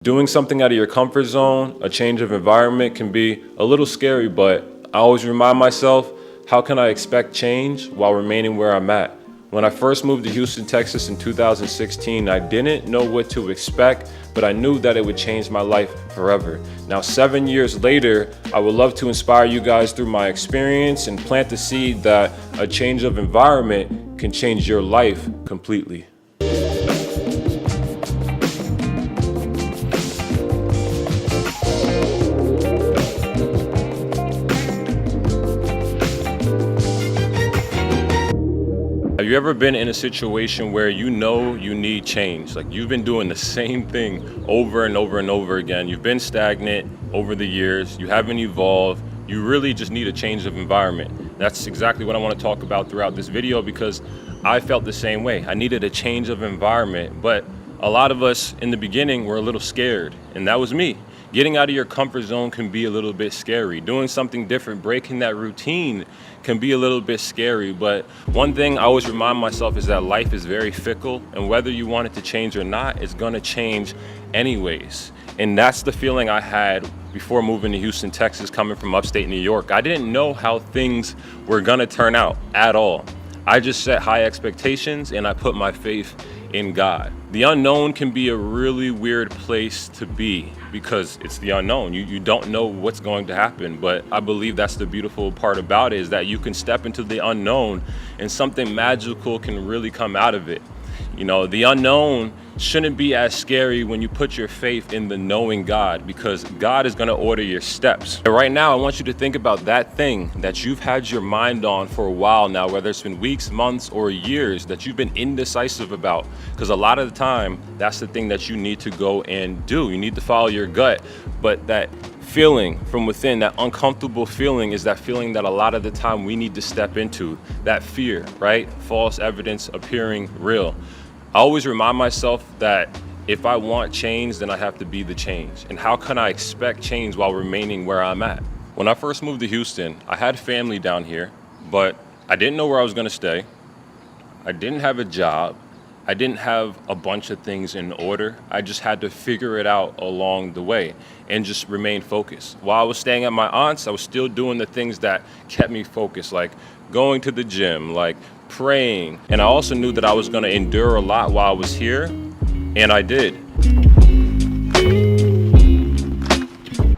Doing something out of your comfort zone, a change of environment can be a little scary, but I always remind myself, how can I expect change while remaining where I'm at? When I first moved to Houston, Texas in 2016, I didn't know what to expect, but I knew that it would change my life forever. Now, 7 years later, I would love to inspire you guys through my experience and plant the seed that a change of environment can change your life completely. Have you ever been in a situation where you know you need change? Like you've been doing the same thing over and over and over again. You've been stagnant over the years. You haven't evolved. You really just need a change of environment. That's exactly what I want to talk about throughout this video, because I felt the same way. I needed a change of environment, but a lot of us in the beginning were a little scared, and that was me. Getting out of your comfort zone can be a little bit scary. Doing something different, breaking that routine can be a little bit scary. But one thing I always remind myself is that life is very fickle, and whether you want it to change or not, it's gonna change anyways. And that's the feeling I had before moving to Houston, Texas, coming from upstate New York. I didn't know how things were gonna turn out at all. I just set high expectations and I put my faith in God. The unknown can be a really weird place to be because it's the unknown. You don't know what's going to happen, but I believe that's the beautiful part about it, is that you can step into the unknown and something magical can really come out of it. You know, the unknown shouldn't be as scary when you put your faith in the knowing God, because God is going to order your steps. And right now, I want you to think about that thing that you've had your mind on for a while now, whether it's been weeks, months, or years, that you've been indecisive about. Because a lot of the time, that's the thing that you need to go and do. You need to follow your gut. But that feeling from within, that uncomfortable feeling, is that feeling that a lot of the time we need to step into. That fear, right? False evidence appearing real. I always remind myself that if I want change, then I have to be the change. And how can I expect change while remaining where I'm at? When I first moved to Houston, I had family down here, but I didn't know where I was gonna stay. I didn't have a job. I didn't have a bunch of things in order. I just had to figure it out along the way and just remain focused. While I was staying at my aunt's, I was still doing the things that kept me focused, like going to the gym, like praying. And I also knew that I was gonna endure a lot while I was here, and I did.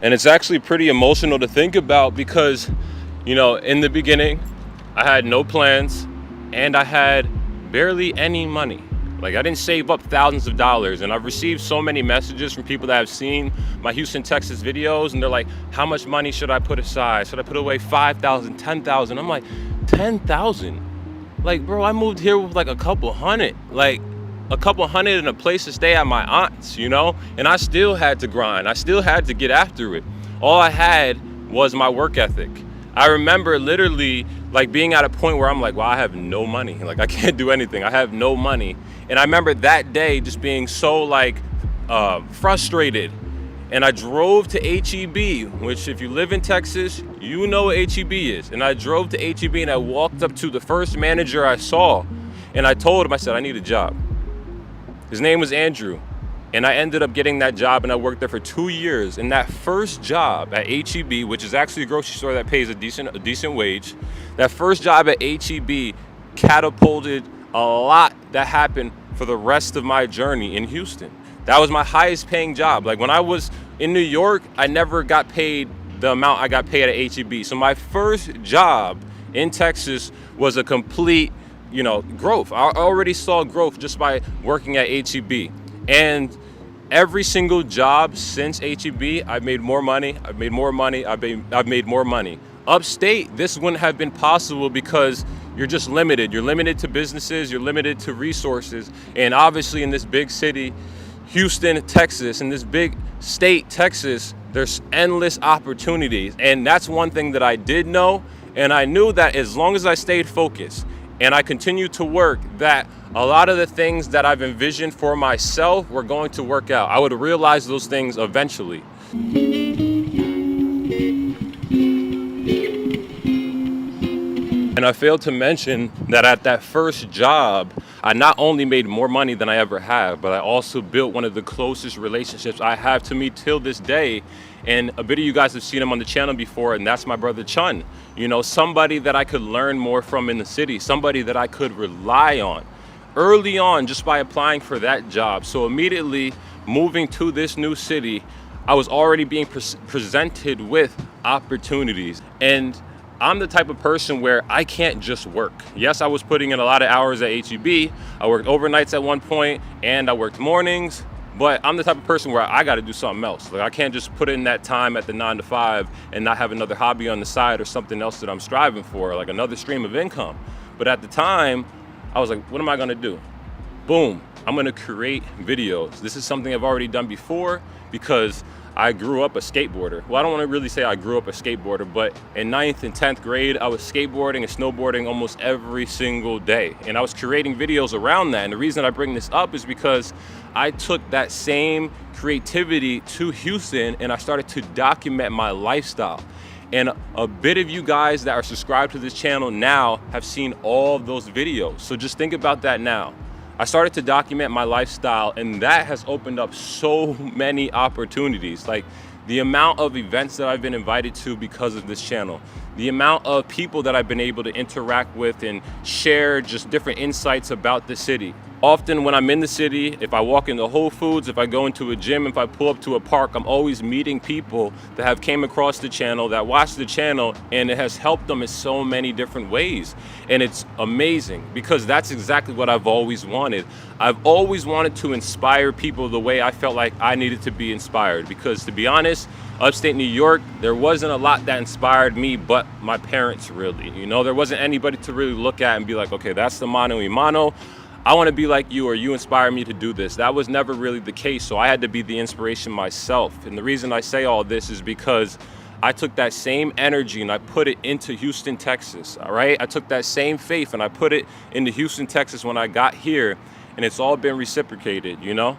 And it's actually pretty emotional to think about because, you know, in the beginning, I had no plans and I had barely any money. Like, I didn't save up thousands of dollars, and I've received so many messages from people that have seen my Houston, Texas videos, and they're like, how much money should I put aside? Should I put away 5,000, 10,000? I'm like, 10,000? Like, bro, I moved here with like a couple hundred and a place to stay at my aunt's, you know? And I still had to grind. I still had to get after it. All I had was my work ethic. I remember literally like being at a point where I'm like, well, I have no money. Like, I can't do anything. I have no money. And I remember that day just being so like frustrated. And I drove to HEB, which if you live in Texas, you know what HEB is. And I drove to HEB and I walked up to the first manager I saw. And I told him, I said, I need a job. His name was Andrew. And I ended up getting that job, and I worked there for 2 years. And that first job at HEB, which is actually a grocery store that pays a decent wage, that first job at HEB catapulted a lot that happened for the rest of my journey in Houston. That was my highest paying job. Like, when I was in New York, I never got paid the amount I got paid at HEB. So my first job in Texas was a complete, you know, growth. I already saw growth just by working at HEB. And every single job since HEB, I've made more money, I've made more money, I've made more money. Upstate, this wouldn't have been possible because you're just limited. You're limited to businesses, you're limited to resources. And obviously in this big city, Houston, Texas, in this big state, Texas, there's endless opportunities. And that's one thing that I did know. And I knew that as long as I stayed focused and I continued to work, that a lot of the things that I've envisioned for myself were going to work out. I would realize those things eventually. And I failed to mention that at that first job, I not only made more money than I ever have, but I also built one of the closest relationships I have to me till this day. And a bit of you guys have seen him on the channel before, and that's my brother Chun. You know, somebody that I could learn more from in the city, somebody that I could rely on early on just by applying for that job. So immediately moving to this new city, I was already being presented with opportunities. And I'm the type of person where I can't just work. Yes, I was putting in a lot of hours at HEB. I worked overnights at one point and I worked mornings, but I'm the type of person where I got to do something else. Like I can't just put in that time at the 9 to 5 and not have another hobby on the side or something else that I'm striving for, like another stream of income. But at the time, I was like, what am I gonna do? Boom, I'm gonna create videos. This is something I've already done before because I grew up a skateboarder. Well, I don't want to really say I grew up a skateboarder, but in 9th and 10th grade, I was skateboarding and snowboarding almost every single day. And I was creating videos around that. And the reason I bring this up is because I took that same creativity to Houston and I started to document my lifestyle. And a bit of you guys that are subscribed to this channel now have seen all of those videos. So just think about that now. I started to document my lifestyle and that has opened up so many opportunities. Like the amount of events that I've been invited to because of this channel, the amount of people that I've been able to interact with and share just different insights about the city. Often when I'm in the city, if I walk into Whole Foods, if I go into a gym, if I pull up to a park, I'm always meeting people that have came across the channel, that watch the channel, and it has helped them in so many different ways. And it's amazing because that's exactly what I've always wanted. I've always wanted to inspire people the way I felt like I needed to be inspired, because to be honest, upstate New York, there wasn't a lot that inspired me but my parents, really. You know, there wasn't anybody to really look at and be like, okay, that's the mano y mano. I want to be like you, or you inspire me to do this. That was never really the case, so I had to be the inspiration myself. And the reason I say all this is because I took that same energy and I put it into Houston, Texas, all right? I took that same faith and I put it into Houston, Texas when I got here, and it's all been reciprocated, you know?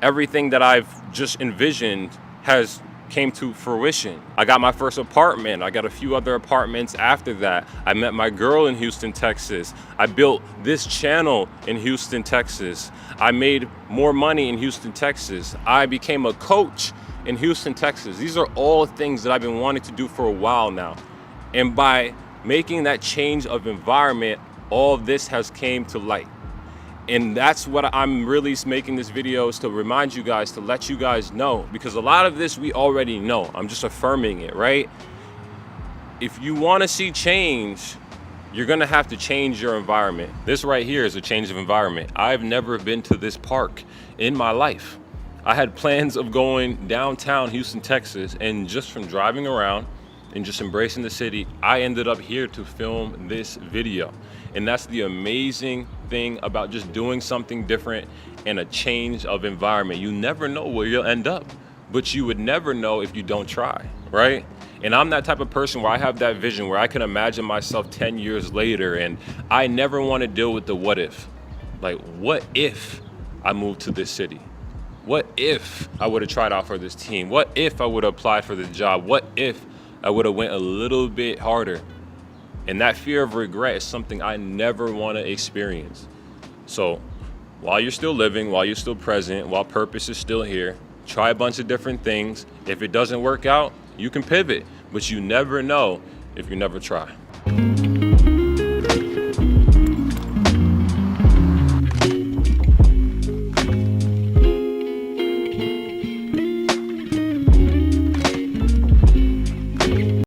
Everything that I've just envisioned has came to fruition. I got my first apartment. I got a few other apartments after that. I met my girl in Houston, Texas. I built this channel in Houston, Texas. I made more money in Houston, Texas. I became a coach in Houston, Texas. These are all things that I've been wanting to do for a while now. And by making that change of environment, all of this has came to light. And that's what I'm really making this video, is to remind you guys, to let you guys know, because a lot of this we already know. I'm just affirming it, right? If you want to see change, you're going to have to change your environment. This right here is a change of environment. I've never been to this park in my life. I had plans of going downtown Houston, Texas, and just from driving around and just embracing the city, I ended up here to film this video. And that's the amazing thing about just doing something different and a change of environment. You never know where you'll end up, but you would never know if you don't try, right? And I'm that type of person where I have that vision where I can imagine myself 10 years later, and I never want to deal with the what if. Like, what if I moved to this city? What if I would have tried out for this team? What if I would have applied for the job? What if I would have went a little bit harder? And that fear of regret is something I never want to experience. So while you're still living, while you're still present, while purpose is still here, try a bunch of different things. If it doesn't work out, you can pivot, but you never know if you never try.